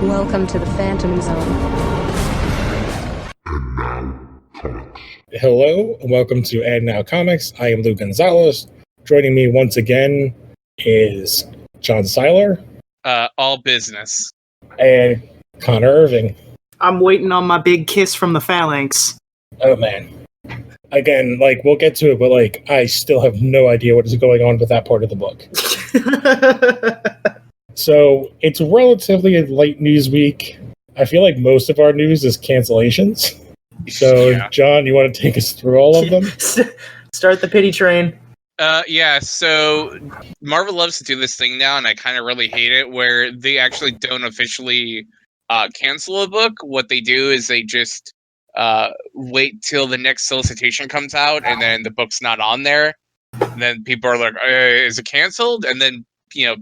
Welcome to the Phantom Zone. And now, comics. Hello, and welcome to And Now Comics. I am Lou Gonzalez. Joining me once again is John Seiler. All business. And Connor Irving. I'm waiting on my big kiss from the phalanx. Oh, man. Again, we'll get to it, but, I still have no idea what is going on with that part of the book. So, it's relatively a light news week. I feel like most of our news is cancellations. So, yeah. John, you want to take us through all of them? Start the pity train. So Marvel loves to do this thing now, and I kind of really hate it, where they actually don't officially cancel a book. What they do is they just wait till the next solicitation comes out, and then the book's not on there. And then people are like, is it canceled? And then,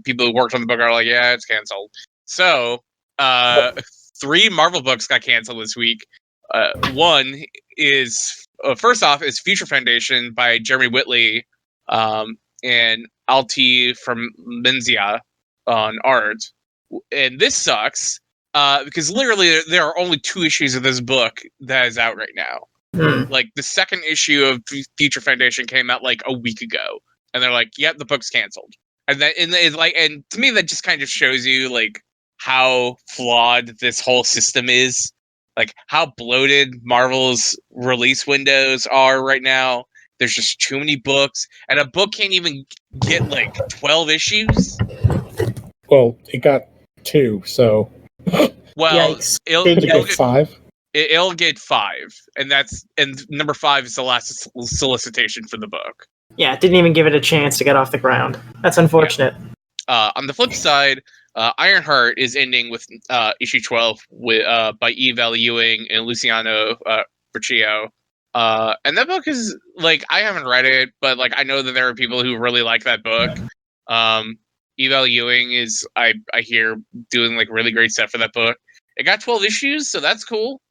people who worked on the book are like, yeah, it's canceled. So 3 Marvel books got canceled this week. One is, first off, is Future Foundation by Jeremy Whitley and Alti from Menzia on art. And this sucks because literally there are only 2 issues of this book that is out right now. Like, the second issue of Future Foundation came out a week ago, and they're like, "Yep, the book's canceled." And that, and to me, that just kind of shows you how flawed this whole system is, how bloated Marvel's release windows are right now. There's just too many books, and a book can't even get 12 issues. Well, it got 2, so. Well, it'll get 5. It'll get 5, and number 5 is the last solicitation for the book. Yeah, it didn't even give it a chance to get off the ground. That's unfortunate. Yeah. On the flip side, Ironheart is ending with issue 12 by Eve Ewing and Luciano Bercio. And that book is I haven't read it, but I know that there are people who really like that book. Eve Ewing is I hear doing really great stuff for that book. It got 12 issues, so that's cool.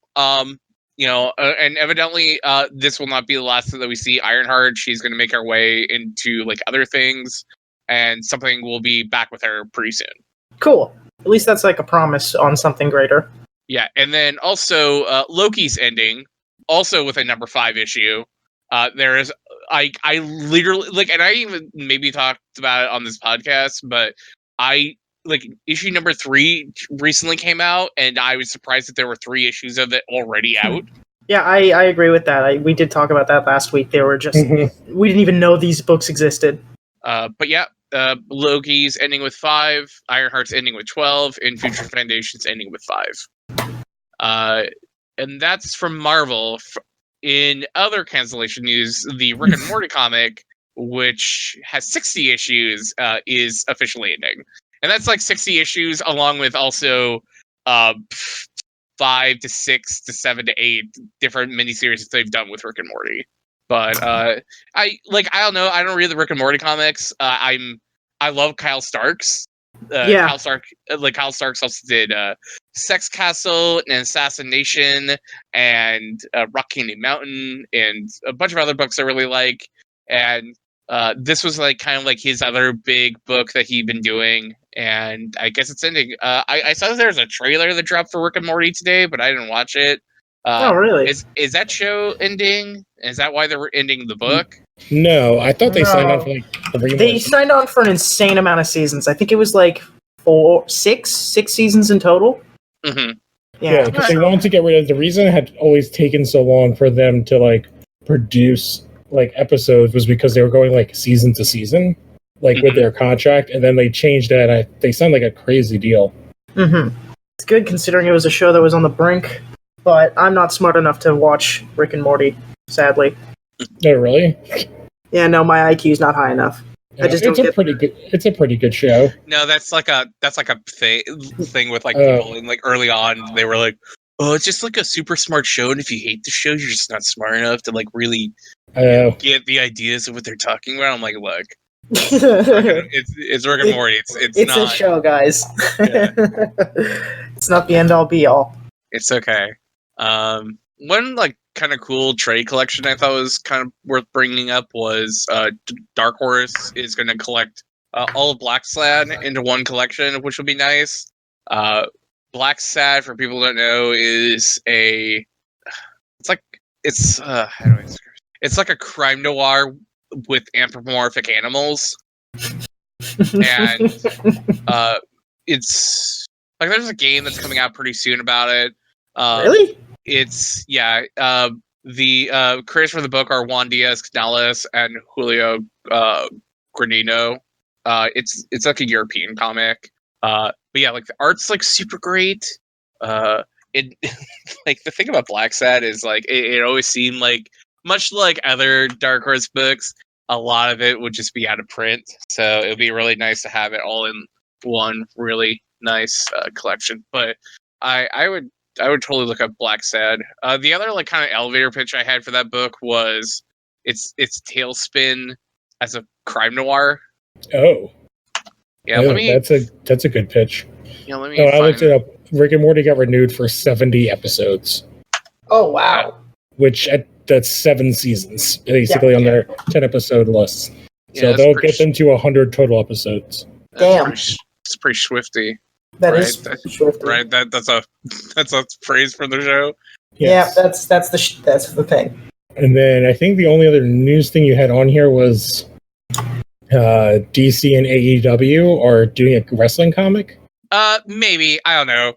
And evidently this will not be the last that we see Ironheart. She's going to make her way into other things, and something will be back with her pretty soon. Cool. At least that's a promise on something greater. Yeah, and then also Loki's ending, also with a number 5 issue. There is I literally and I even maybe talked about it on this podcast, but issue number 3 recently came out, and I was surprised that there were 3 issues of it already out. Yeah, I agree with that. We did talk about that last week. They were just we didn't even know these books existed. But yeah, Loki's ending with 5, Ironheart's ending with 12, and Future Foundation's ending with 5. And that's from Marvel. In other cancellation news, the Rick and Morty comic, which has 60 issues, is officially ending. And that's 60 issues, along with also 5 to 6 to 7 to 8 different miniseries that they've done with Rick and Morty. But I don't know. I don't read the Rick and Morty comics. I love Kyle Starks. Kyle Starks also did Sex Castle and Assassination and Rock Candy Mountain and a bunch of other books I really like. And this was his other big book that he'd been doing, and I guess it's ending. I saw there was a trailer that dropped for Rick and Morty today, but I didn't watch it. Oh, really? Is that show ending? Is that why they're ending the book? No, I thought they signed on for 3 more. They signed on for an insane amount of seasons. I think it was 6 seasons in total. Mm-hmm. Yeah, because they wanted to get rid of the reason it had always taken so long for them to produce episodes was because they were going season to season, with their contract, and then they changed that. And they signed a crazy deal. Mm-hmm. It's good considering it was a show that was on the brink, but I'm not smart enough to watch Rick and Morty, sadly. No, really? Yeah, no, my IQ's not high enough. Yeah, it's a pretty good show. No, that's a thing with people, and early on they were oh, it's just a super smart show, and if you hate the show, you're just not smart enough to really get the ideas of what they're talking about. I'm look, it's Rick and Morty. It's not a show, guys. Yeah. It's not the end all be all. It's okay. One kind of cool trade collection I thought was kind of worth bringing up was Dark Horse is going to collect all of Black Slad into one collection, which would be nice. Black Sad, for people who don't know, is how do I describe it? It's like a crime noir with anthropomorphic animals, and it's like there's a game that's coming out pretty soon about it. Really? It's the creators for the book are Juan Diaz Canales and Julio Granino. It's like a European comic. But yeah, like the art's like super great. It like the thing about Black Sad is like it always seemed like, much like other Dark Horse books, a lot of it would just be out of print. So it would be really nice to have it all in one really nice collection. But I would totally look up Black Sad. The other like kind of elevator pitch I had for that book was it's Tailspin as a crime noir. Oh, Yeah, oh, that's a good pitch. Yeah, let me. Oh, I looked it up. Rick and Morty got renewed for 70 episodes, Oh wow. which that's 7 seasons, basically on their 10 episode list. So they'll get them to 100 total episodes. Damn. It's pretty swifty. That right? is swifty. Right, that's a phrase for the show. Yes. Yeah, that's the thing. And then I think the only other news thing you had on here was DC and AEW are doing a wrestling comic. Maybe, I don't know.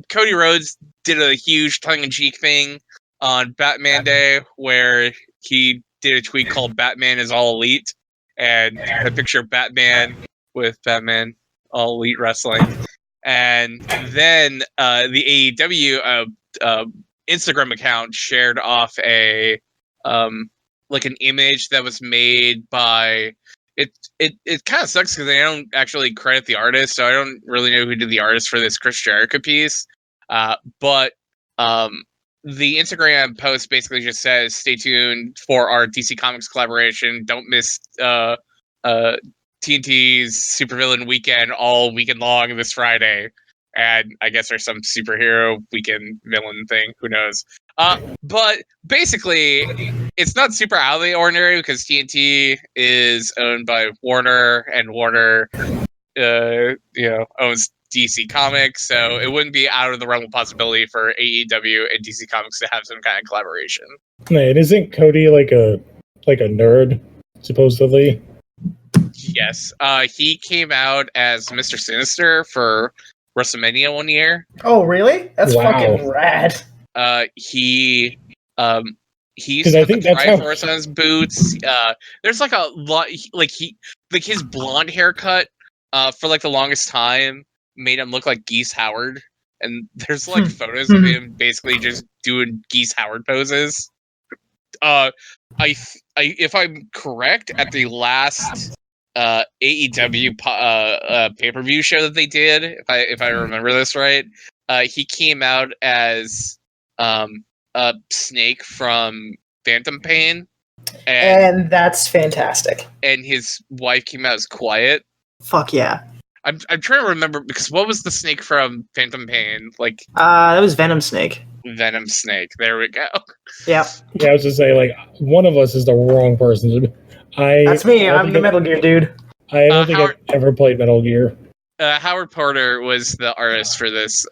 Cody Rhodes did a huge tongue-in-cheek thing on Batman Day where he did a tweet called "Batman is all elite," and a picture of Batman with Batman all elite wrestling. And then the AEW Instagram account shared off a like an image that was made by it kind of sucks because they don't actually credit the artist, so I don't really know who did the artist for this Chris Jericho piece. But the Instagram post basically just says, "Stay tuned for our DC Comics collaboration. Don't miss TNT's Supervillain Weekend all weekend long this Friday." And I guess there's some superhero weekend villain thing. Who knows? But basically, it's not super out of the ordinary because TNT is owned by Warner, and Warner, owns DC Comics, so it wouldn't be out of the realm of possibility for AEW and DC Comics to have some kind of collaboration. Man, isn't Cody like a nerd, supposedly? Yes, he came out as Mr. Sinister for WrestleMania one year. Oh, really? That's Wow. fucking rad. He's I think that's how Triforce on his boots. There's like a lot, like his blonde haircut for like the longest time made him look like Geese Howard, and there's like photos of him basically just doing Geese Howard poses. If I'm correct, at the last AEW pay-per-view show that they did, if I remember this right, he came out as Snake from Phantom Pain, And that's fantastic. and his wife came out as Quiet. Fuck yeah. I'm trying to remember, because what was the Snake from Phantom Pain? Like That was Venom Snake. Venom Snake. There we go. Yep. Yeah, I was just saying, like, one of us is the wrong person. That's me. I'm the Metal Gear dude. I don't think Howard- I've ever played Metal Gear. Howard Porter was the artist for this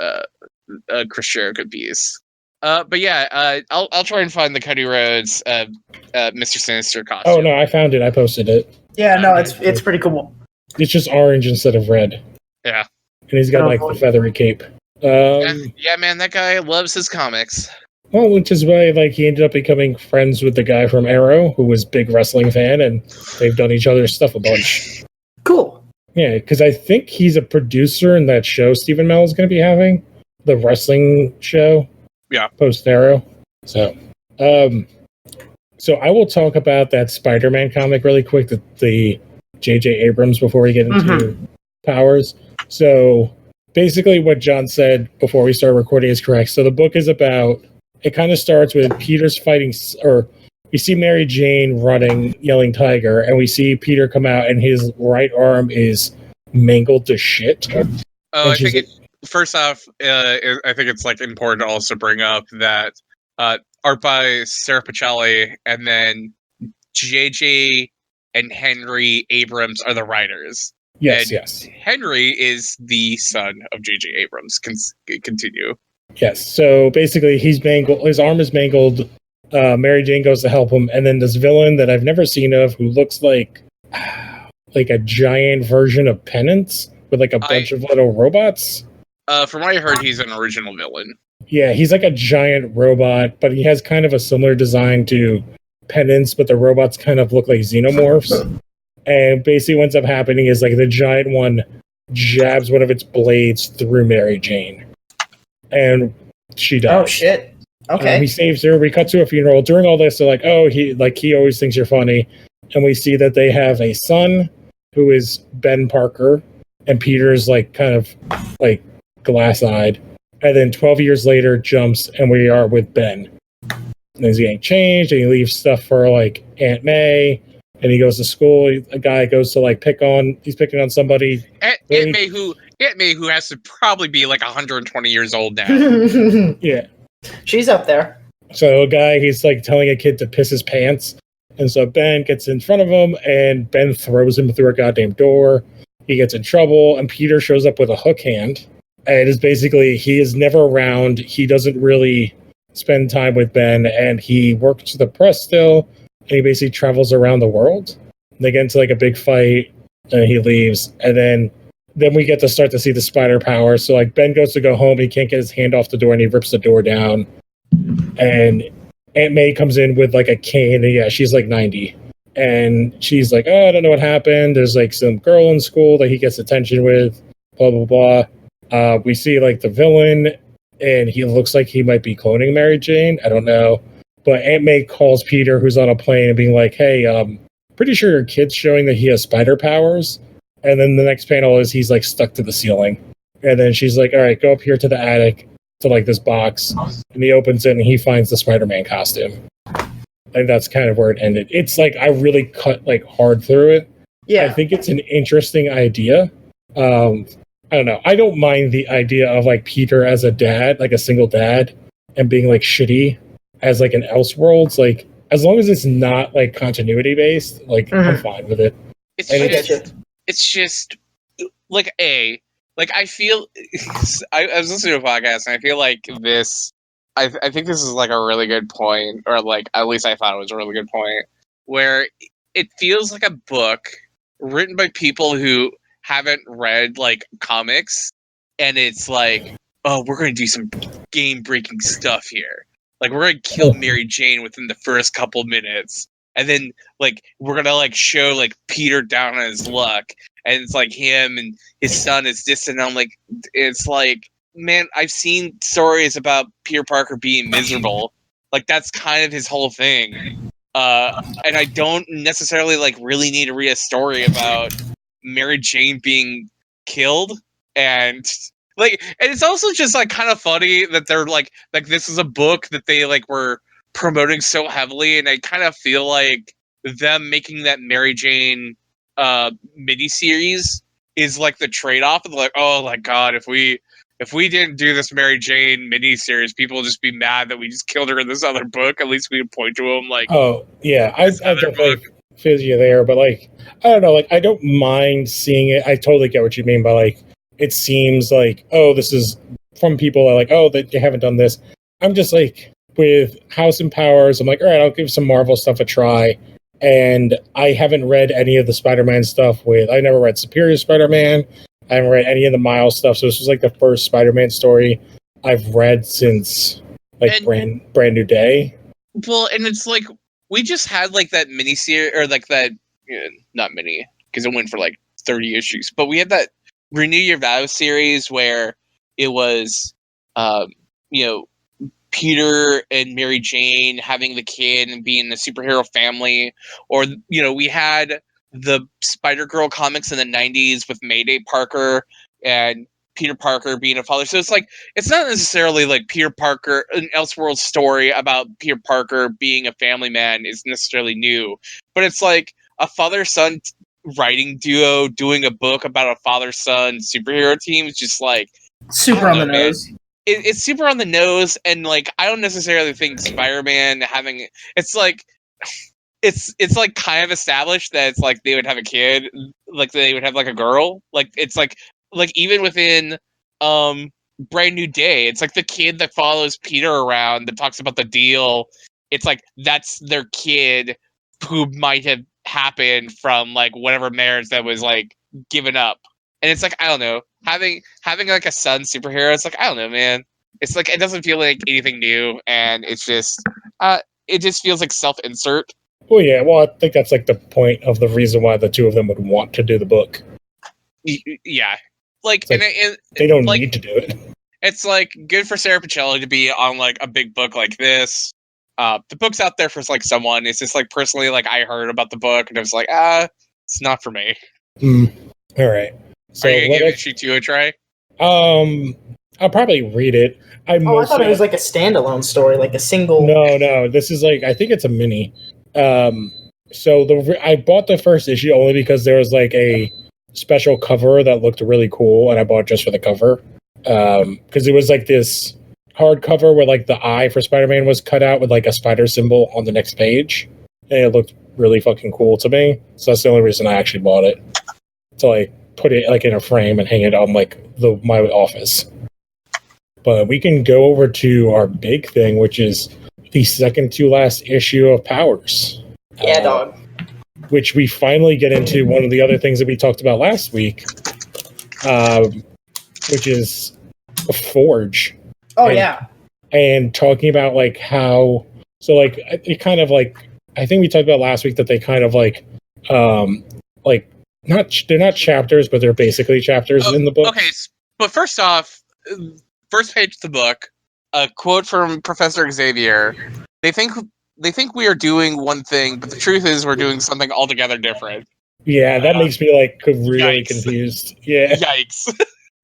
Chris Jericho piece. But yeah, I'll try and find the Cody Rhodes Mr. Sinister costume. Oh no, I found it. I posted it. Yeah, no, it's pretty cool. It's just orange instead of red. Yeah. And he's got like the feathery cape. Yeah, man, that guy loves his comics. Well, which is why like he ended up becoming friends with the guy from Arrow, who was a big wrestling fan, and they've done each other's stuff a bunch. Cool. Yeah, because I think he's a producer in that show Stephen Amell is going to be having, the wrestling show. Yeah. Post Arrow. So I will talk about that Spider-Man comic really quick, the J.J. Abrams, before we get into Powers. So basically what John said before we started recording is correct. So the book is about, it kind of starts with Peter's fighting, or we see Mary Jane running, yelling tiger, and we see Peter come out and his right arm is mangled to shit. Oh, I think first off, I think it's like important to also bring up that art by Sarah Pichelli, and then JJ and Henry Abrams are the writers. Yes, And yes. Henry is the son of J.J. Abrams. Continue. Yes. So basically, he's mangled. His arm is mangled. Mary Jane goes to help him, and then this villain that I've never seen of, who looks like a giant version of Penance with like a bunch of little robots. From what I heard, he's an original villain. Yeah, he's like a giant robot, but he has kind of a similar design to Penance, but the robots kind of look like xenomorphs. And basically, what ends up happening is like the giant one jabs one of its blades through Mary Jane, and she dies. Oh shit. Okay. He saves her. We cut to a funeral. During all this, they're like, "Oh, he always thinks you're funny," and we see that they have a son who is Ben Parker, and Peter's like kind of like glass-eyed. And then 12 years later, jumps, and we are with Ben. And he's getting changed, and he leaves stuff for like Aunt May. And he goes to school. A guy goes to like he's picking on somebody. Aunt May, who has to probably be like 120 years old now. Yeah. She's up there. So a guy, he's like telling a kid to piss his pants. And so Ben gets in front of him, and Ben throws him through a goddamn door. He gets in trouble, and Peter shows up with a hook hand. And it is basically, he is never around. He doesn't really spend time with Ben, and he works the press still. And he basically travels around the world. They get into like a big fight, and he leaves. And then we get to start to see the spider power. So like Ben goes to go home, he can't get his hand off the door, and he rips the door down. And Aunt May comes in with like a cane, and yeah, she's like 90. And she's like, "Oh, I don't know what happened. There's like some girl in school that he gets attention with, blah, blah, blah." We see like the villain, and he looks like he might be cloning Mary Jane. I don't know. But Aunt May calls Peter, who's on a plane, and being like, "Hey, pretty sure your kid's showing that he has spider powers." And then the next panel is he's like stuck to the ceiling. And then she's like, "All right, go up here to the attic to like this box." And he opens it, and he finds the Spider-Man costume. And that's kind of where it ended. It's like I really cut like hard through it. Yeah. I think it's an interesting idea. I don't know. I don't mind the idea of like Peter as a dad, like a single dad, and being like shitty as like an Elseworlds. Like as long as it's not like continuity based, like I'm fine with it. It's just like I feel I was listening to a podcast, and I feel like this. I think this is like a really good point, or like at least I thought it was a really good point, where it feels like a book written by people who haven't read like comics, and it's like, oh, we're going to do some game breaking stuff here. Like we're going to kill Mary Jane within the first couple minutes, and then like we're going to like show like Peter down on his luck, and it's like him and his son is distant. I'm like, it's like, man, I've seen stories about Peter Parker being miserable. Like that's kind of his whole thing. And I don't necessarily like really need to read a story about Mary Jane being killed. And like, and it's also just like kind of funny that they're like this is a book that they like were promoting so heavily, and I kind of feel like them making that Mary Jane miniseries is like the trade-off of like, oh my god, if we didn't do this Mary Jane miniseries, people will just be mad that we just killed her in this other book. At least we can point to them like, oh yeah, I definitely feel you there, but like I don't know, like I don't mind seeing it. I totally get what you mean by like it seems like, oh, this is from people that are like, oh, that you haven't done this. I'm just like with House and Powers, I'm like, all right, I'll give some Marvel stuff a try. And I haven't read any of the Spider-Man stuff I never read Superior Spider-Man. I haven't read any of the Miles stuff, so this was like the first Spider-Man story I've read since like brand new day. Well, and it's like we just had like that miniseries, or like that not mini, because it went for like 30 issues, but we had that Renew Your Vows series where it was Peter and Mary Jane having the kid and being the superhero family, or we had the Spider-Girl comics in the 90s with Mayday Parker and Peter Parker being a father. So it's like, it's not necessarily like Peter Parker, an Elseworld story about Peter Parker being a family man is necessarily new, but it's like a father-son writing duo doing a book about a father-son superhero team is just like super on the nose. It's super on the nose, and like I don't necessarily think Spider-Man having it's like it's like kind of established that it's like they would have a kid, like they would have like a girl. Like it's like even within Brand New Day, it's like the kid that follows Peter around that talks about the deal. It's like that's their kid who might have happened from like whatever marriage that was like given up. And it's like, I don't know, having like a son superhero, it's like, I don't know, man. It's like it doesn't feel like anything new, and it's just it just feels like self-insert. Well, yeah. Well, I think that's like the point of the reason why the two of them would want to do the book. Yeah, like, Like, and they don't like, need to do it. It's like good for Sarah Pacelli to be on like a big book like this. The book's out there for like someone. It's just like personally, like I heard about the book and I was like, it's not for me. All right. So are you gonna give issue 2 a try? I'll probably read it. I thought it was like a standalone story, like a single. No. This is like I think it's a mini. So I bought the first issue only because there was like a special cover that looked really cool, and I bought it just for the cover. Because it was like this hardcover where like the eye for Spider-Man was cut out with like a spider symbol on the next page, and it looked really fucking cool to me. So that's the only reason I actually bought it. To like put it like in a frame and hang it on like my office. But we can go over to our big thing, which is the second to last issue of Powers. Yeah, dog. Which we finally get into one of the other things that we talked about last week, which is Forge. Oh, yeah. And talking about like how, so like it kind of like, I think we talked about last week that they kind of like they're not chapters, but they're basically chapters in the book. Okay, but first off, first page of the book, a quote from Professor Xavier. They think we are doing one thing, but the truth is we're doing something altogether different. Yeah, that makes me like really confused. Yeah. Yikes.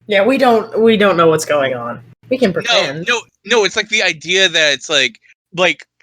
Yeah, we don't know what's going on. We can pretend. No, it's like the idea that it's like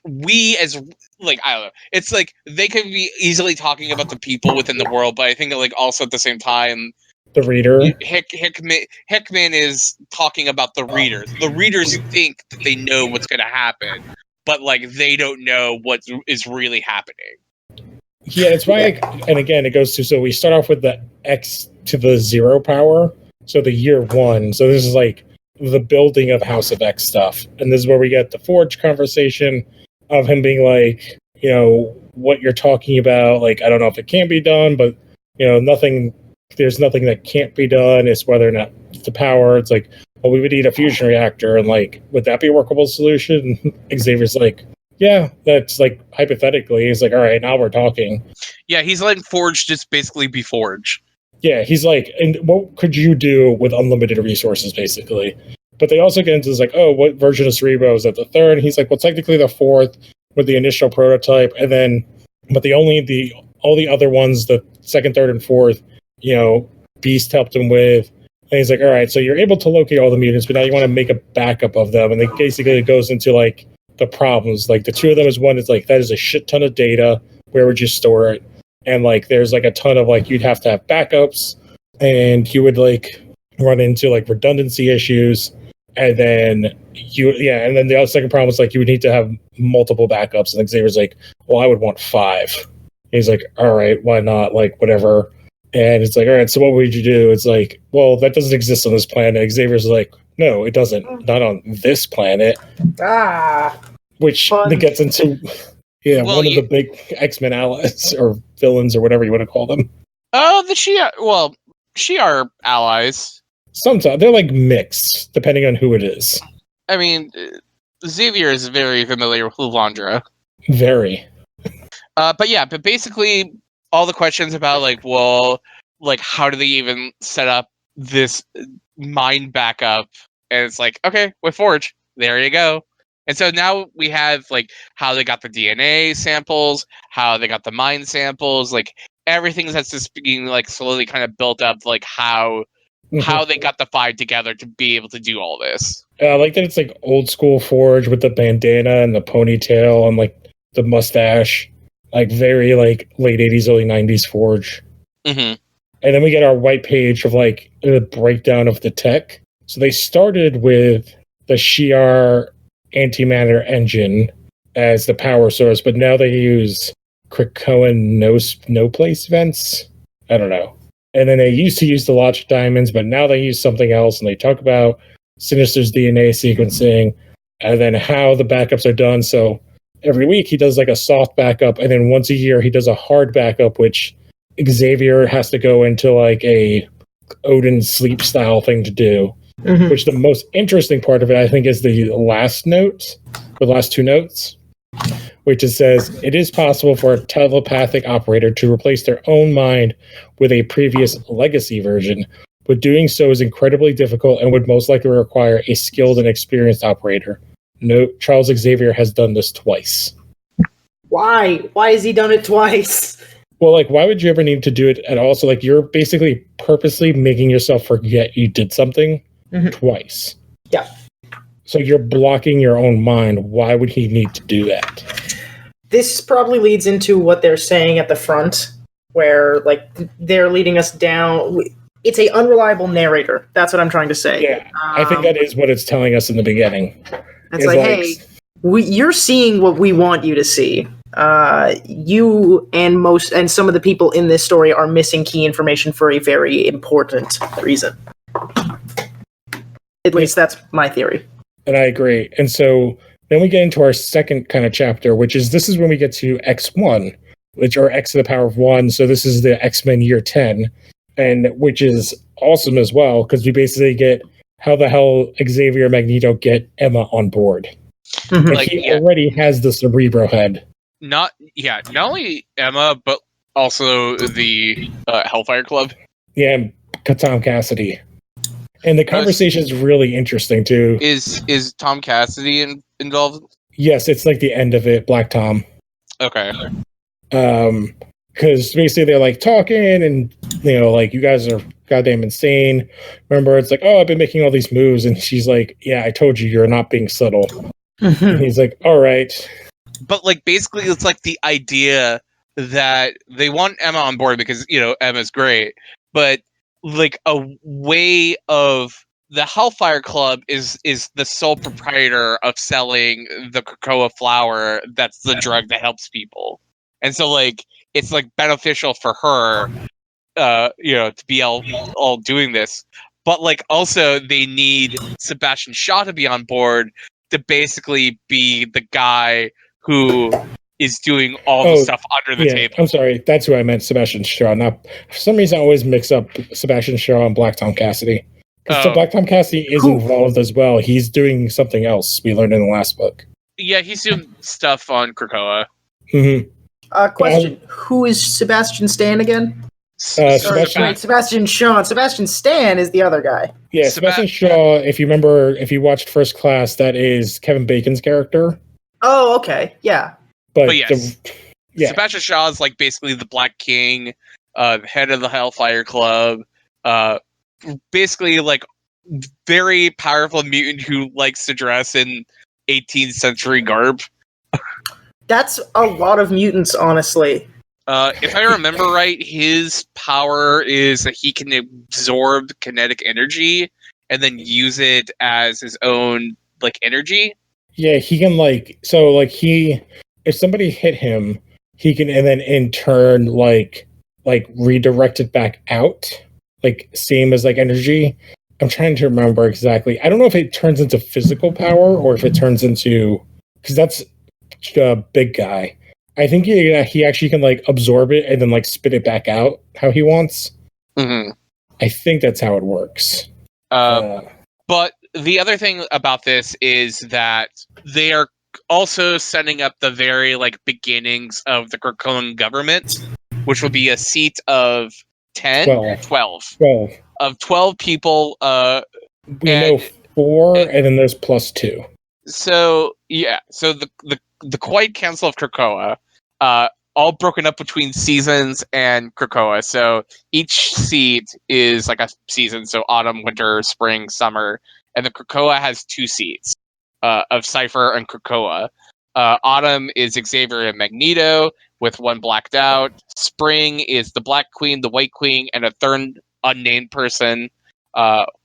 we as like I don't know. It's like they could be easily talking about the people within the world, but I think that like also at the same time the reader Hickman is talking about the readers. The readers think that they know what's going to happen, but like they don't know what is really happening. Yeah, it's why. And again, it goes to so we start off with the X to the 0 power, so the year 1. So this is like the building of House of X stuff, and this is where we get the Forge conversation of him being like, you know, what you're talking about. Like, I don't know if it can be done, but you know, there's nothing that can't be done. It's whether or not the power. It's like, well, we would need a fusion reactor, and like, would that be a workable solution? Xavier's like, yeah, that's like hypothetically. He's like, all right, now we're talking. Yeah, he's letting Forge just basically be Forge. Yeah, he's like, and what could you do with unlimited resources, basically? But they also get into this, like, oh, what version of Cerebro is that the third? And he's like, well, technically the fourth with the initial prototype, and then, but all the other ones, the second, third, and fourth, you know, Beast helped him with. And he's like, all right, so you're able to locate all the mutants, but now you want to make a backup of them. And then basically it goes into like the problems. Like the two of them is one is like, that is a shit ton of data. Where would you store it? And like, there's like a ton of like, you'd have to have backups, and you would like run into like redundancy issues. And then and then the other second problem is like, you would need to have multiple backups. And Xavier's like, well, I would want 5. And he's like, all right, why not? Like, whatever. And it's like, all right, so what would you do? It's like, well, that doesn't exist on this planet. Xavier's like, no, it doesn't. Not on this planet. Which Fun. that gets into one of the big X-Men allies or villains or whatever you want to call them. Oh, the Shi'ar allies. Sometimes they're like mixed, depending on who it is. I mean, Xavier is very familiar with Lulandra. Very. But basically, all the questions about like, well, like how do they even set up this mind backup? And it's like, okay, with Forge, there you go. And so now we have like how they got the DNA samples, how they got the mind samples, like everything that's just being like slowly kind of built up, like how they got the 5 together to be able to do all this. I like that it's like old school Forge with the bandana and the ponytail and like the mustache, like very like late 80s, early 90s Forge. Mm-hmm. And then we get our white page of like the breakdown of the tech. So they started with the Shi'ar antimatter engine as the power source, but now they use Krakoan no place vents. I don't know. And then they used to use the logic diamonds, but now they use something else, and they talk about Sinister's DNA sequencing, and then how the backups are done. So every week he does like a soft backup, and then once a year he does a hard backup, which Xavier has to go into like a Odin sleep style thing to do. Mhm. Which the most interesting part of it, I think, is the last note, the last two notes, which it says, it is possible for a telepathic operator to replace their own mind with a previous legacy version, but doing so is incredibly difficult and would most likely require a skilled and experienced operator. Note, Charles Xavier has done this twice. Why? Why has he done it twice? Well, like, why would you ever need to do it at all? So, like, you're basically purposely making yourself forget you did something twice. Yeah. So you're blocking your own mind. Why would he need to do that? This probably leads into what they're saying at the front, where like they're leading us down. It's a unreliable narrator. That's what I'm trying to say. Yeah, I think that is what it's telling us in the beginning. It's like, hey, you're seeing what we want you to see. You and some of the people in this story are missing key information for a very important reason. At least that's my theory. And I agree. And so then we get into our second kind of chapter, which is this is when we get to X1, which are X to the power of 1. So this is the X-Men year 10, and which is awesome as well, because we basically get how the hell Xavier and Magneto get Emma on board. And Like, he already has the Cerebro head. Not only Emma, but also the Hellfire Club. Yeah, and Tom Cassidy. And the conversation is really interesting too. Is Tom Cassidy involved? Yes, it's like the end of it, Black Tom. Okay. Because basically they're like talking, and you know, like, you guys are goddamn insane. Remember, it's like, oh, I've been making all these moves, and she's like, yeah, I told you, you're not being subtle. And he's like, all right. But like, basically, it's like the idea that they want Emma on board because, you know, Emma's great, but like a way of the Hellfire Club is the sole proprietor of selling the cocoa flower. That's the drug that helps people, and so like it's like beneficial for her, you know, to be all doing this. But like also they need Sebastian Shaw to be on board to basically be the guy who is doing all the stuff under the table. I'm sorry, that's who I meant, Sebastian Shaw. Now, for some reason, I always mix up Sebastian Shaw and Black Tom Cassidy. Because Black Tom Cassidy is involved as well. He's doing something else we learned in the last book. Yeah, he's doing stuff on Krakoa. Question: who is Sebastian Stan again? Sebastian Shaw. Sebastian Stan is the other guy. Yeah, Sebastian Shaw. If you remember, if you watched First Class, that is Kevin Bacon's character. Oh, okay, yeah. But yes, Sebastian Shaw is like basically the Black King, head of the Hellfire Club, basically like very powerful mutant who likes to dress in 18th century garb. That's a lot of mutants, honestly. If I remember right, his power is that he can absorb kinetic energy and then use it as his own like energy. Yeah, he can if somebody hit him, he can, and then in turn like redirect it back out, like same as like energy. I'm trying to remember exactly. I don't know if it turns into physical power or if it turns into, because that's a big guy. I think he actually can like absorb it and then like spit it back out how he wants. Mm-hmm. I think that's how it works. But the other thing about this is that they are also setting up the very like beginnings of the Krakoan government, which will be a seat of 12 of 12 people. We know 4, and then there's plus 2. So yeah, so the Quiet Council of Krakoa, all broken up between seasons and Krakoa. So each seat is like a season. So autumn, winter, spring, summer, and the Krakoa has 2 seats of Cypher and Krakoa. Autumn is Xavier and Magneto with 1 blacked out. Spring is the Black Queen, the White Queen, and a third unnamed person.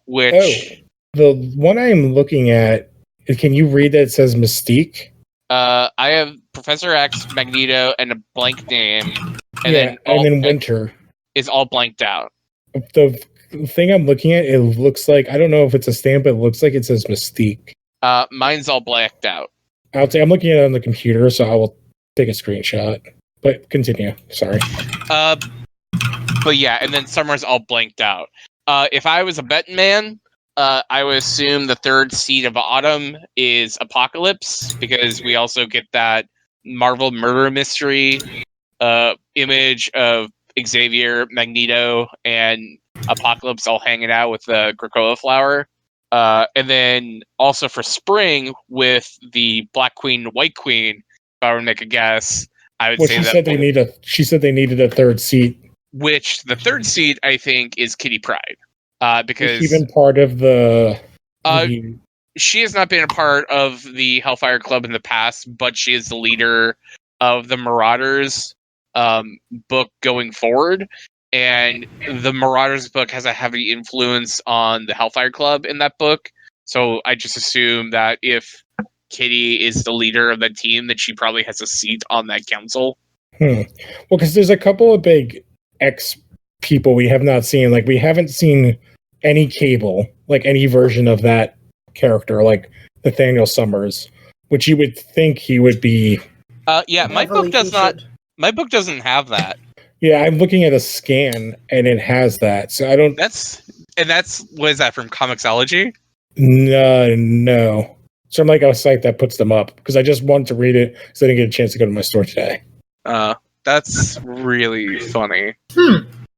Which the one I'm looking at, can you read that? It says Mystique. I have Professor X, Magneto, and a blank name, and and then Winter. is all blanked out. The thing I'm looking at, it looks like, I don't know if it's a stamp, but it looks like it says Mystique. Mine's all blacked out. I'm looking at it on the computer, so I will take a screenshot. But continue. Sorry. But yeah, and then Summer's all blanked out. If I was a betting man, I would assume the third seed of Autumn is Apocalypse, because we also get that Marvel murder mystery image of Xavier, Magneto, and Apocalypse all hanging out with the Krakoa flower. And then also for Spring, with the Black Queen, White Queen, if I were to make a guess, I would say she said they needed a third seat. Which the third seed, I think, is Kitty Pryde. Because she's been part of the she has not been a part of the Hellfire Club in the past, but she is the leader of the Marauders book going forward. And the Marauders book has a heavy influence on the Hellfire Club in that book. So I just assume that if Kitty is the leader of that team, that she probably has a seat on that council. Well, because there's a couple of big X people we have not seen. Like, we haven't seen any Cable, like any version of that character, like Nathaniel Summers, which you would think he would be. Yeah, my book does not. My book doesn't have that. Yeah, I'm looking at a scan and it has that. So I don't. That's what is that from Comixology? No. So I'm like a site that puts them up because I just wanted to read it because I didn't get a chance to go to my store today. That's really funny.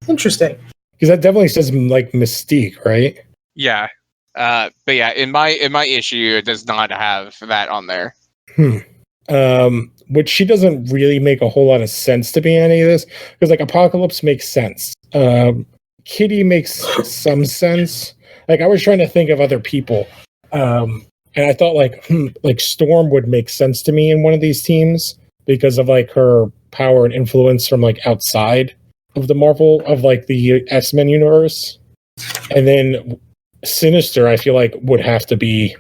Interesting. Because that definitely says like Mystique, right? Yeah. But yeah, in my issue, it does not have that on there. Which she doesn't really make a whole lot of sense to be in any of this, because like Apocalypse makes sense. Kitty makes some sense. Like, I was trying to think of other people, and I thought like Storm would make sense to me in one of these teams because of like her power and influence from like outside of the Marvel, of like the X-Men universe. And then Sinister, I feel like would have to be.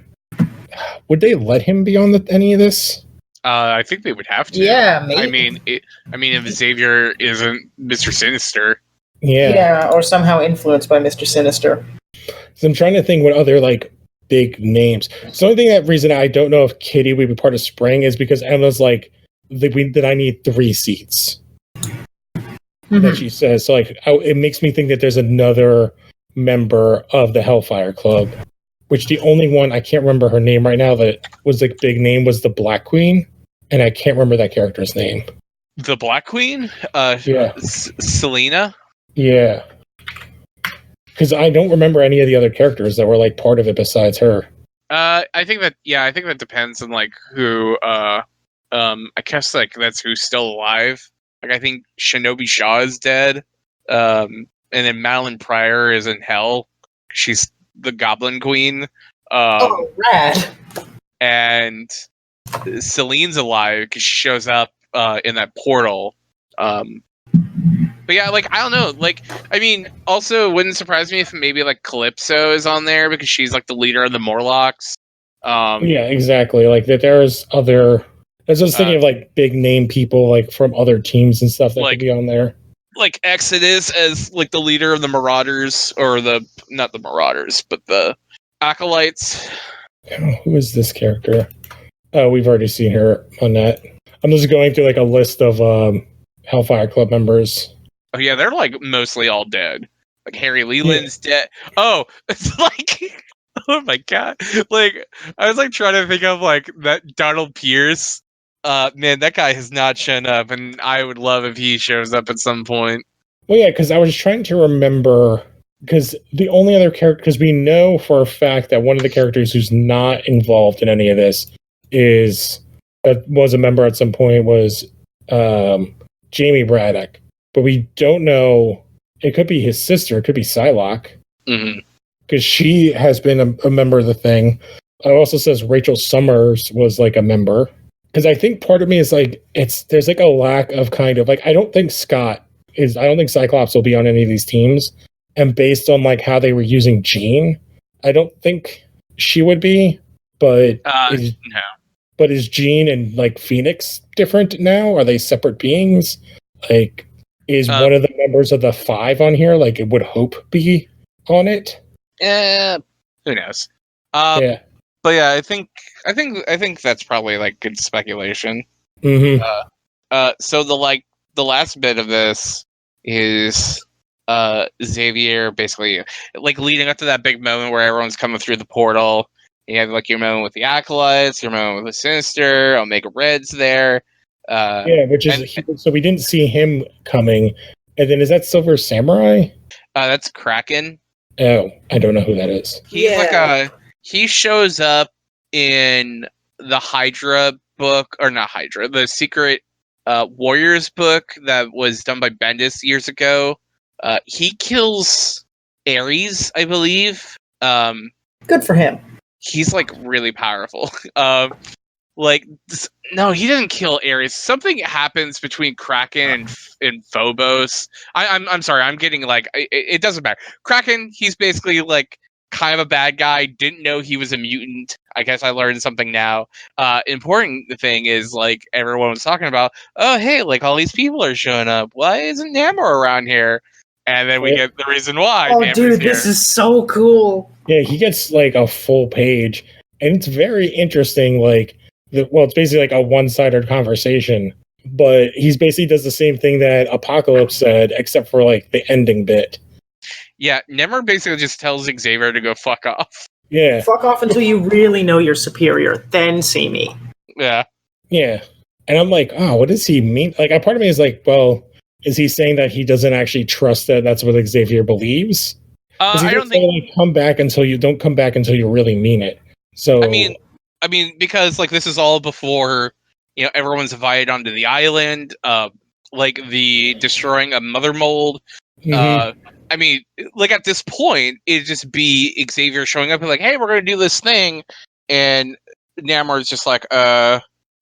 Would they let him be on any of this? I think they would have to. Yeah, maybe. I mean, if Xavier isn't Mr. Sinister. Yeah, or somehow influenced by Mr. Sinister. So I'm trying to think what other like big names. So the only thing, that reason I don't know if Kitty would be part of Spring is because Emma's like that I need 3 seats. That she says. So like it makes me think that there's another member of the Hellfire Club, which the only one, I can't remember her name right now, that was the big name was the Black Queen, and I can't remember that character's name. The Black Queen? Yeah. Selena? Yeah. Because I don't remember any of the other characters that were like part of it besides her. I think that depends on like who. I guess like that's who's still alive. Like, I think Shinobi Shaw is dead. And then Madeline Pryor is in hell. She's the Goblin Queen. Rad. And Celine's alive because she shows up in that portal. But yeah, like, I don't know. Like, I mean, also, it wouldn't surprise me if maybe like Calypso is on there because she's like the leader of the Morlocks. Yeah, exactly. Like that, there's other. I was just thinking of like big name people like from other teams and stuff that could be on there. Like Exodus as like the leader of the Marauders, or not the Marauders, but the Acolytes. Who is this character? Oh, we've already seen her on that. I'm just going through like a list of Hellfire Club members. Oh yeah, they're like mostly all dead. Like Harry Leland's dead. Oh, it's like, oh my god! Like, I was like trying to think of like that Donald Pierce. Man, that guy has not shown up, and I would love if he shows up at some point. Well, yeah, because I was trying to remember, because the only other character, because we know for a fact that one of the characters who's not involved in any of this was a member at some point, was Jamie Braddock. But we don't know, it could be his sister, it could be Psylocke. Because she has been a member of the thing. It also says Rachel Summers was like a member. Because I think part of me is like, there's like a lack of kind of like, I don't think Cyclops will be on any of these teams. And based on like how they were using Jean, I don't think she would be. But no. But is Jean and like Phoenix different now? Are they separate beings? Like, is one of the members of the 5 on here? Like, it would Hope be on it? Who knows? Yeah. But yeah, I think that's probably like good speculation. Mm-hmm. So the last bit of this is Xavier basically like leading up to that big moment where everyone's coming through the portal. You have like your moment with the Acolytes, your moment with the Sinister, Omega Red's there. Yeah, which is so we didn't see him coming. And then is that Silver Samurai? That's Kraken. Oh, I don't know who that is. He's like he shows up in the Hydra book, or not Hydra, the Secret Warriors book that was done by Bendis years ago. He kills Ares, I believe. Good for him. He's like really powerful. No, he didn't kill Ares. Something happens between Kraken and Phobos. I'm sorry. I'm getting like it doesn't matter. Kraken, he's basically like kind of a bad guy. Didn't know he was a mutant. I guess I learned something now. Important thing is like everyone was talking about. Oh, hey, like all these people are showing up. Why isn't Namor around here? And then we get the reason why. Oh, Namor's dude, here. this is so cool. Yeah, he gets like a full page, and it's very interesting. Like, it's basically like a one-sided conversation, but he's basically does the same thing that Apocalypse said, except for like the ending bit. Yeah, Nemor basically just tells Xavier to go fuck off. Yeah, Fuck off until you really know you're superior, then see me. Yeah. Yeah, and I'm like, oh, what does he mean? Like, a part of me is like, well, is he saying that he doesn't actually trust that that's what Xavier believes? I don't think. Like, come back until you don't come back until you really mean it. So I mean, because like this is all before everyone's invited onto the island. Like the destroying a mother mold. I mean, like at this point, it'd just be Xavier showing up and like, hey, we're gonna do this thing, and Namor's just like,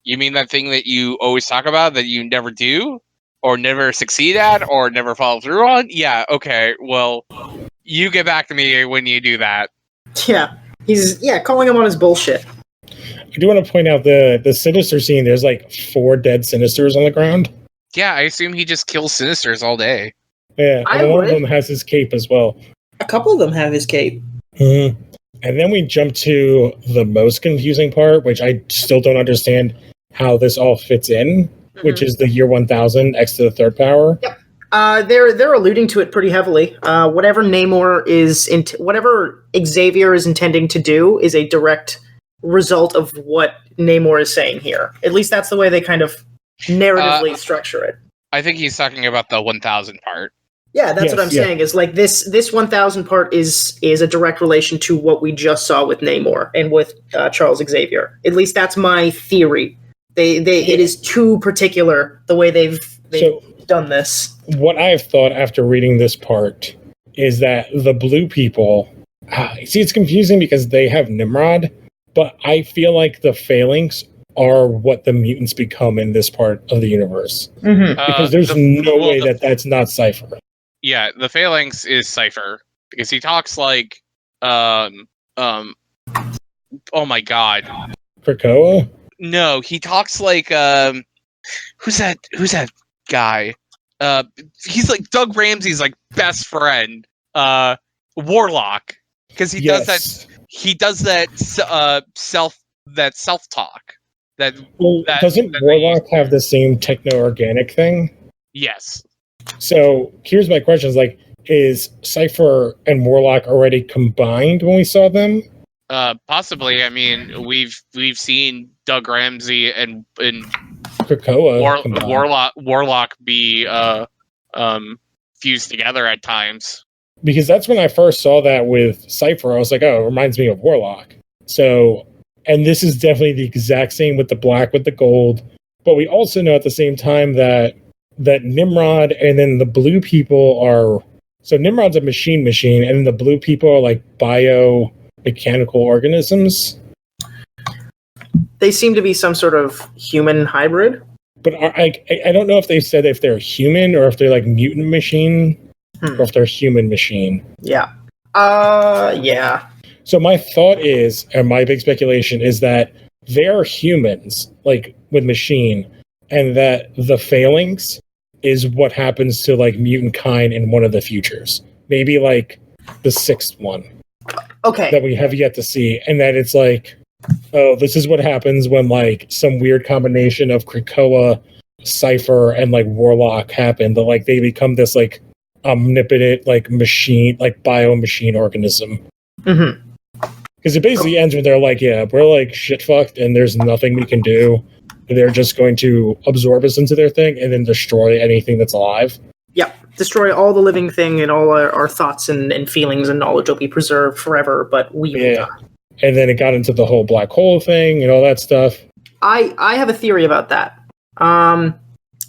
you mean that thing that you always talk about that you never do, or never succeed at, or never follow through on? Yeah, okay, well, you get back to me when you do that. Yeah, he's calling him on his bullshit. I do want to point out the Sinister scene. There's like 4 dead Sinisters on the ground. Yeah, I assume he just kills Sinisters all day. Yeah, and one of them has his cape as well. A couple of them have his cape. Mm-hmm. And then we jump to the most confusing part, which I still don't understand how this all fits in, which is the year 1000 X to the 3rd power. Yep. They're alluding to it pretty heavily. Whatever Xavier is intending to do is a direct result of what Namor is saying here. At least that's the way they kind of narratively structure it. I think he's talking about the 1000 part. Yeah, that's what I'm saying. Is like this 1000 part is a direct relation to what we just saw with Namor and with Charles Xavier. At least that's my theory. It is too particular the way they've done this. What I've thought after reading this part is that the blue people, see, it's confusing because they have Nimrod, but I feel like the Phalanx are what the mutants become in this part of the universe. Because there's no way that that's not Cypher. Yeah, the Phalanx is Cypher because he talks like, oh my god, Krakoa? No, he talks like, who's that guy? He's like Doug Ramsey's like best friend, Warlock, because he does that self talk. Doesn't Warlock have the same techno-organic thing? Yes. So here's my question: is Cypher and Warlock already combined when we saw them? Possibly. I mean, we've seen Doug Ramsey and Krakoa Warlock be fused together at times. Because that's when I first saw that with Cypher. I was like, oh, it reminds me of Warlock. So, and this is definitely the exact same with the black with the gold. But we also know at the same time that Nimrod and then the blue people are... So Nimrod's a machine, and then the blue people are like biomechanical organisms. They seem to be some sort of human hybrid. But I don't know if they said if they're human or if they're like mutant machine or if they're human machine. Yeah. Yeah. So my thought is, and my big speculation is that they're humans, like with machine, and that the phalanx is what happens to like mutant kind in one of the futures. Maybe like the 6th one Okay. that we have yet to see. And that it's like, oh, this is what happens when like some weird combination of Krakoa, Cypher, and like Warlock happen. That like they become this like omnipotent like machine, like bio-machine organism. Mm-hmm. Because it basically ends when they're like, yeah, we're like shit fucked and there's nothing we can do. They're just going to absorb us into their thing and then destroy anything that's alive. Yep. Destroy all the living thing, and all our thoughts and feelings and knowledge will be preserved forever, but we will die. And then it got into the whole black hole thing and all that stuff. I have a theory about that.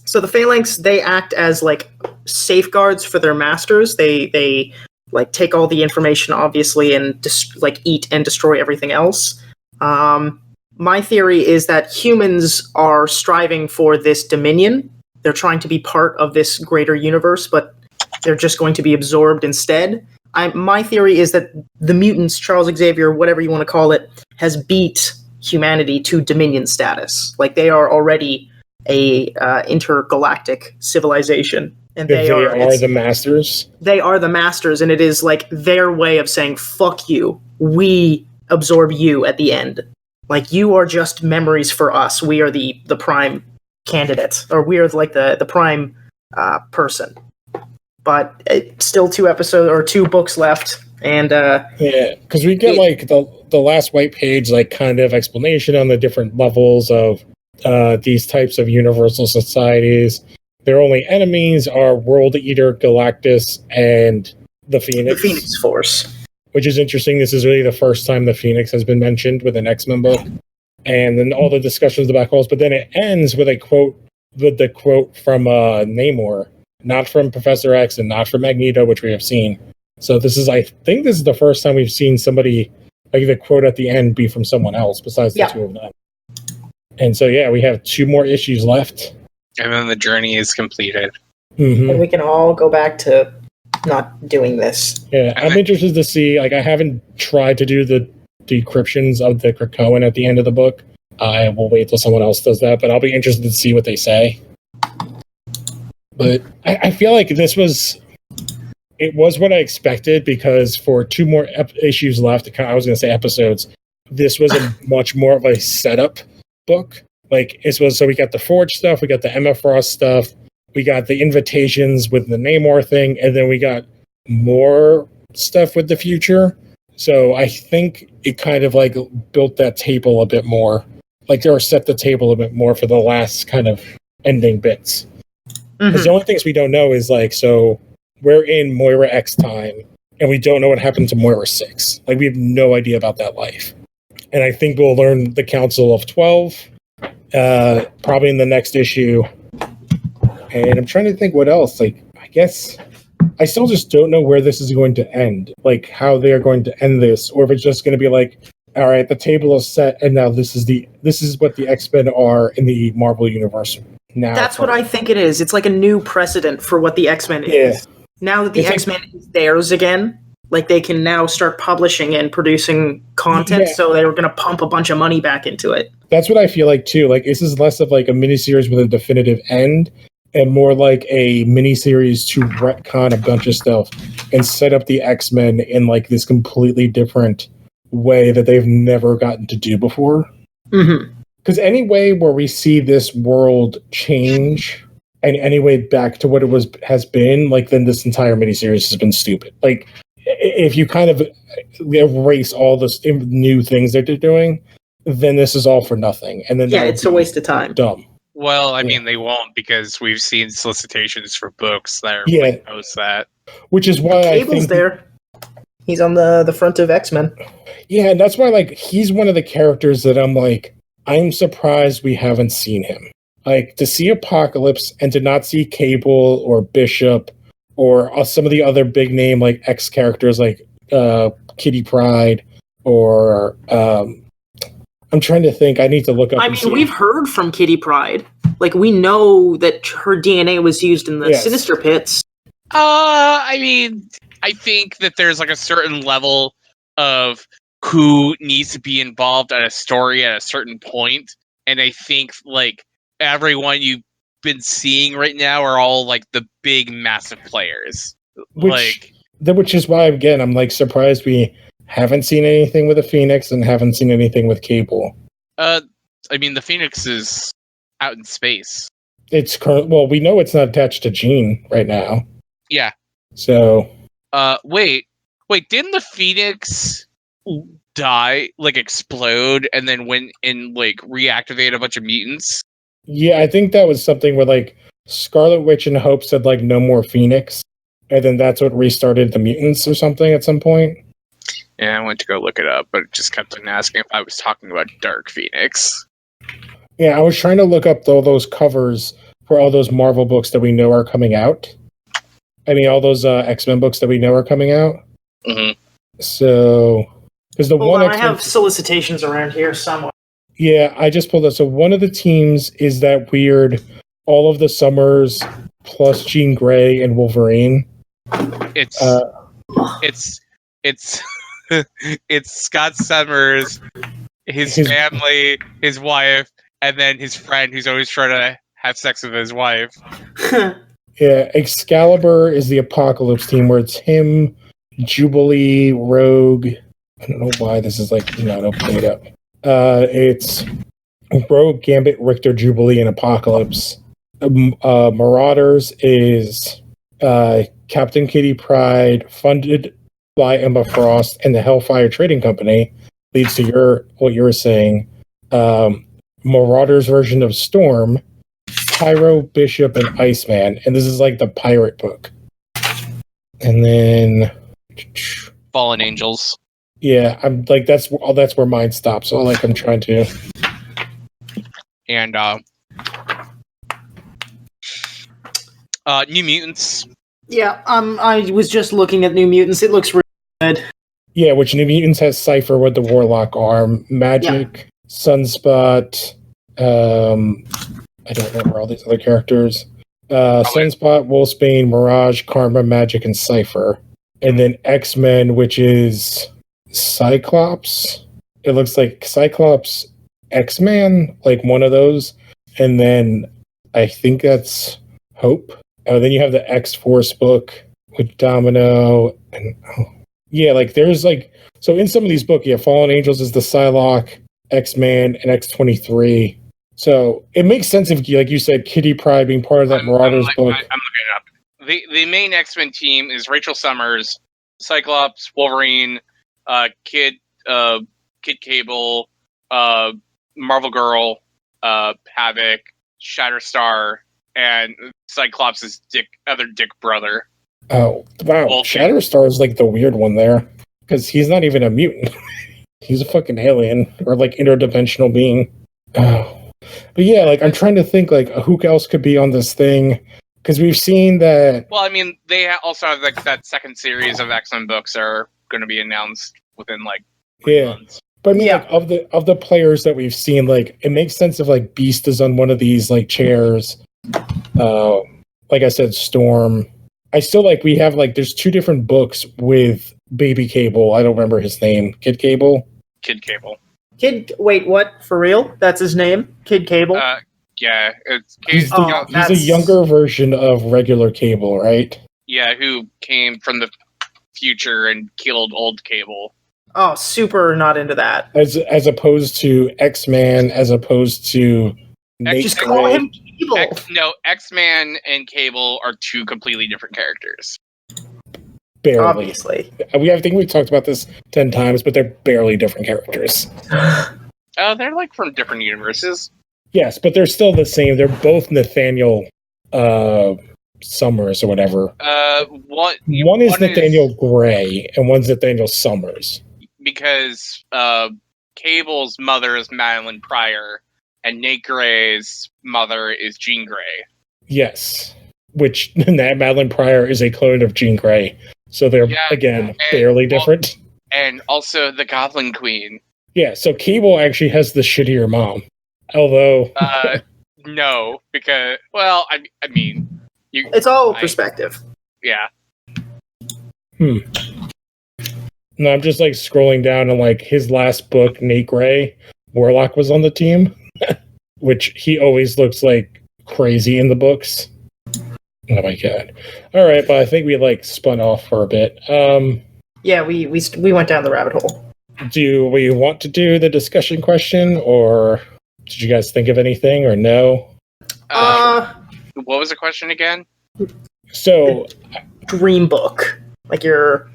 So the Phalanx, they act as like safeguards for their masters. They like take all the information, obviously, and like eat and destroy everything else. My theory is that humans are striving for this dominion. They're trying to be part of this greater universe, but they're just going to be absorbed instead. My theory is that the mutants, Charles Xavier, whatever you want to call it, has beat humanity to dominion status. Like they are already a intergalactic civilization, and they are the masters. They are the masters, and it is like their way of saying "fuck you." We absorb you at the end. Like you are just memories for us. We are the prime candidate, or we are like the prime person. But still 2 episodes or 2 books left, and because we get like the last white page, like kind of explanation on the different levels of these types of universal societies. Their only enemies are World Eater, Galactus, and the Phoenix. The Phoenix Force. Which is interesting. This is really the first time the Phoenix has been mentioned with an X-Men book. And then all the discussions about holes, but then it ends with the quote from Namor, not from Professor X and not from Magneto, which we have seen. So I think this is the first time we've seen somebody, like the quote at the end, be from someone else besides the 2 of them. And so, yeah, we have 2 more issues left. And then the journey is completed. Mm-hmm. And we can all go back to not doing this. Yeah, I'm interested to see, like, I haven't tried to do the decryptions of the Krakoan at the end of the book. I will wait till someone else does that, but I'll be interested to see what they say. But I feel like it was what I expected, because for 2 more issues left, I was going to say episodes, this was a much more of a setup book. Like, so we got the Forge stuff, we got the Emma Frost stuff, we got the invitations with the Namor thing, and then we got more stuff with the future. So I think it kind of like built that table a bit more. Like, or set the table a bit more for the last kind of ending bits. Because the only things we don't know is like, so we're in Moira X time, and we don't know what happened to Moira 6. Like, we have no idea about that life. And I think we'll learn the Council of 12, probably in the next issue. And I'm trying to think what else. Like, I guess I still just don't know where this is going to end. Like, how they are going to end this, or if it's just going to be like, all right, the table is set, and now this is what the X-Men are in the Marvel universe. Now that's what I think it is. It's like a new precedent for what the X-Men is. Now that the X-Men is theirs again, like they can now start publishing and producing content, so they were going to pump a bunch of money back into it. That's what I feel like too. Like, this is less of like a miniseries with a definitive end, and more like a miniseries to retcon a bunch of stuff and set up the X-Men in like this completely different way that they've never gotten to do before. Because any way where we see this world change and any way back to what it has been, like, then this entire miniseries has been stupid. Like, if you kind of erase all the new things that they're doing, then this is all for nothing. And then it's a waste of time. Dumb. Well, I mean, they won't, because we've seen solicitations for books that are post that. Which is why Cable's there. He's on the front of X-Men. Yeah, and that's why, like, he's one of the characters that I'm like, I'm surprised we haven't seen him. Like, to see Apocalypse and to not see Cable or Bishop or some of the other big name, like, X characters like Kitty Pryde or I'm trying to think. I need to look up. I mean, we've heard from Kitty Pryde. Like, we know that her DNA was used in the Sinister Pits. I mean, I think that there's like a certain level of who needs to be involved at a story at a certain point. And I think like everyone you've been seeing right now are all like the big massive players. Which is why again I'm like surprised we haven't seen anything with the Phoenix and haven't seen anything with Cable. I mean the Phoenix is out in space. It's well, we know it's not attached to Jean right now. Yeah. So wait, didn't the Phoenix die, like explode, and then went and like reactivate a bunch of mutants? Yeah, I think that was something where like Scarlet Witch and Hope said like no more Phoenix, and then that's what restarted the mutants or something at some point. Yeah, I went to go look it up, but it just kept on asking if I was talking about Dark Phoenix. Yeah, I was trying to look up all those covers for all those Marvel books that we know are coming out. I mean, all those X-Men books that we know are coming out. Mm-hmm. So, because the one I have solicitations around here somewhere. Yeah, I just pulled up. So one of the teams is that weird All of the Summers plus Jean Grey and Wolverine. It's it's Scott Summers, his family, his wife, and then his friend who's always trying to have sex with his wife. Yeah, Excalibur is the Apocalypse team where it's him, Jubilee, Rogue. I don't know why this is like not opening it up. It's Rogue, Gambit, Richter, Jubilee, and Apocalypse. Marauders is Captain Kitty Pryde, funded by Emma Frost and the Hellfire Trading Company. Leads to what you were saying. Marauders version of Storm, Pyro, Bishop, and Iceman. And this is like the pirate book. And then Fallen Angels. Yeah, I'm like that's where mine stops. So like I'm trying to. And New Mutants. Yeah, I was just looking at New Mutants. It looks really good. Yeah, which New Mutants has Cypher with the Warlock arm, Magic, Sunspot. I don't remember all these other characters. Sunspot, Wolfsbane, Mirage, Karma, Magic, and Cypher. And then X-Men, which is Cyclops. It looks like Cyclops, X-Man, like one of those. And then I think that's Hope. Then you have the X-Force book with Domino. And yeah, like there's like, so in some of these books, yeah, Fallen Angels is the Psylocke, X-Man, and X-23. So it makes sense if, like you said, Kitty Pryde being part of that Marauders book. I'm looking it up. The main X-Men team is Rachel Summers, Cyclops, Wolverine, Kid Cable, Marvel Girl, Havoc, Shatterstar, and Cyclops' other dick brother. Oh, wow. Vulcan. Shatterstar is like the weird one there. Because he's not even a mutant. He's a fucking alien. Or like interdimensional being. Oh. But yeah, like I'm trying to think like who else could be on this thing. Because we've seen that. Well, I mean, they also have like that second series of X-Men books are going to be announced within like 3 months. But I mean, like of the players that we've seen, like it makes sense if like Beast is on one of these like chairs. Like I said, Storm. I still like we have like there's 2 different books with Baby Cable. I don't remember his name. Kid Cable. Wait, what? For real? That's his name? Kid Cable? Yeah, he's a younger version of regular Cable, right? Yeah, who came from the future and killed old Cable. Oh, super not into that. As opposed to X-Man, as opposed to just call him Cable. X-Man and Cable are 2 completely different characters. Barely. Obviously. I think we've talked about this 10 times, but they're barely different characters. Oh, they're like from different universes. Yes, but they're still the same. They're both Nathaniel Summers or whatever. One is Nathaniel Gray and one's Nathaniel Summers. Because Cable's mother is Madeline Pryor and Nate Gray's mother is Jean Grey. Yes. Which Madeline Pryor is a clone of Jean Grey. So they're, barely different. And also the Goblin Queen. Yeah, so Cable actually has the shittier mom. Although... no, because... Well, I mean... It's all perspective. Yeah. No, I'm just like scrolling down and like his last book, Nate Gray, Warlock was on the team, which he always looks like crazy in the books. Oh my god! All right, but I think we like spun off for a bit. Yeah, we went down the rabbit hole. Do we want to do the discussion question, or did you guys think of anything, or no? What was the question again? So Dream book, like your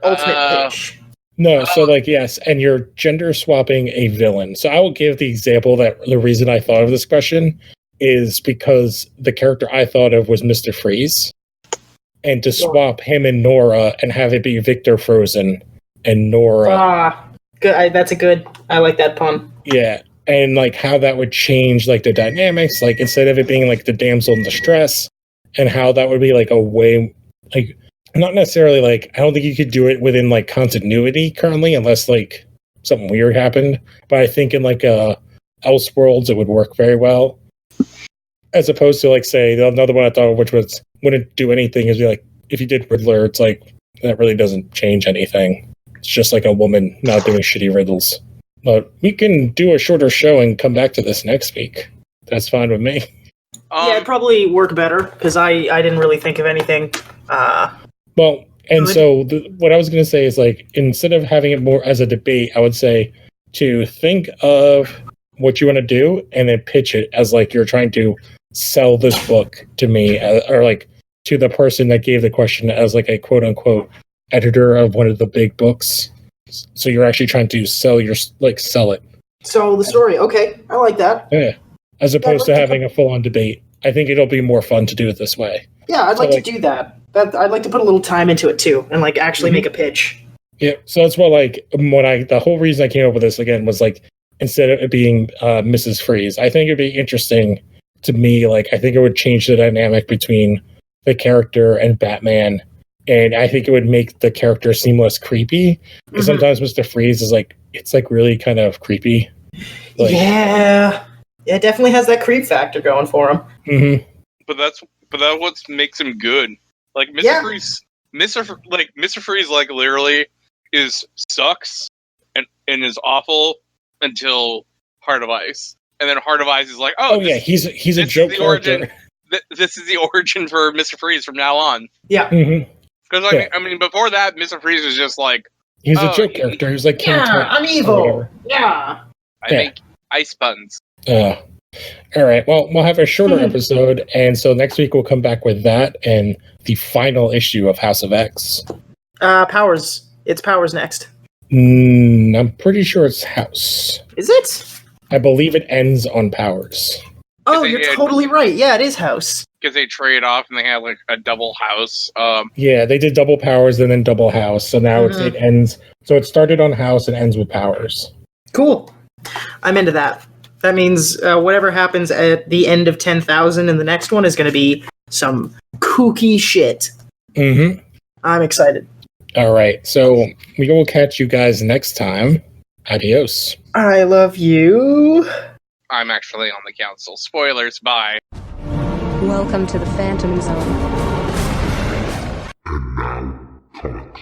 ultimate pitch. no, so like yes, and you're gender swapping a villain. So I will give the example that the reason I thought of this question is because the character I thought of was Mr. Freeze, and to swap him and Nora and have it be Victor Frozen and Nora. Good. That's a good. I like that pun. Yeah, and like how that would change like the dynamics, like instead of it being like the damsel in distress, and how that would be like a way, like not necessarily like I don't think you could do it within like continuity currently unless like something weird happened. But I think in like Elseworlds it would work very well. As opposed to like say another one I thought of, which was wouldn't do anything, is be like if you did Riddler, it's like that really doesn't change anything. It's just like a woman not doing shitty riddles. But we can do a shorter show and come back to this next week. That's fine with me. Yeah, it'd probably work better because I didn't really think of anything. Well, and so what I was going to say is like instead of having it more as a debate, I would say to think of what you want to do and then pitch it as like you're trying to sell this book to me or like to the person that gave the question as like a quote unquote editor of one of the big books. So you're actually trying to sell it. So the story, okay, I like that. Yeah. As opposed to having a full on debate. I think it'll be more fun to do it this way. Yeah, I'd like to do that. I'd like to put a little time into it too and like actually make a pitch. Yeah. So that's what like the whole reason I came up with this again was like instead of it being Mrs. Freeze, I think it'd be interesting to me. Like, I think it would change the dynamic between the character and Batman. And I think it would make the character seem less creepy. Because sometimes Mr. Freeze is like, it's like really kind of creepy. Like, yeah, it definitely has that creep factor going for him. Mm-hmm. But that's what makes him good. Like Mr. Freeze, Mr. Freeze, like literally sucks and is awful until Heart of Ice, and then Heart of Ice is like, he's a joke character. This is the origin for Mr. Freeze from now on. Yeah. Because I mean, before that, Mr. Freeze was just like he's a joke character. He's like I'm evil. Yeah. I make ice buttons. All right. Well, we'll have a shorter episode, and so next week we'll come back with that and the final issue of House of X. Powers. It's Powers next. I'm pretty sure it's House. Is it? I believe it ends on Powers. Oh, you're totally right. Yeah, it is House. Because they trade off and they have like a double House. Yeah, they did double Powers and then double House, so now it ends. So it started on House and ends with Powers. Cool. I'm into that. That means whatever happens at the end of 10,000 in the next one is going to be some kooky shit. I'm excited. All right, so we will catch you guys next time. Adios. I love you. I'm actually on the council. Spoilers, bye. Welcome to the Phantom Zone. And now, Comics.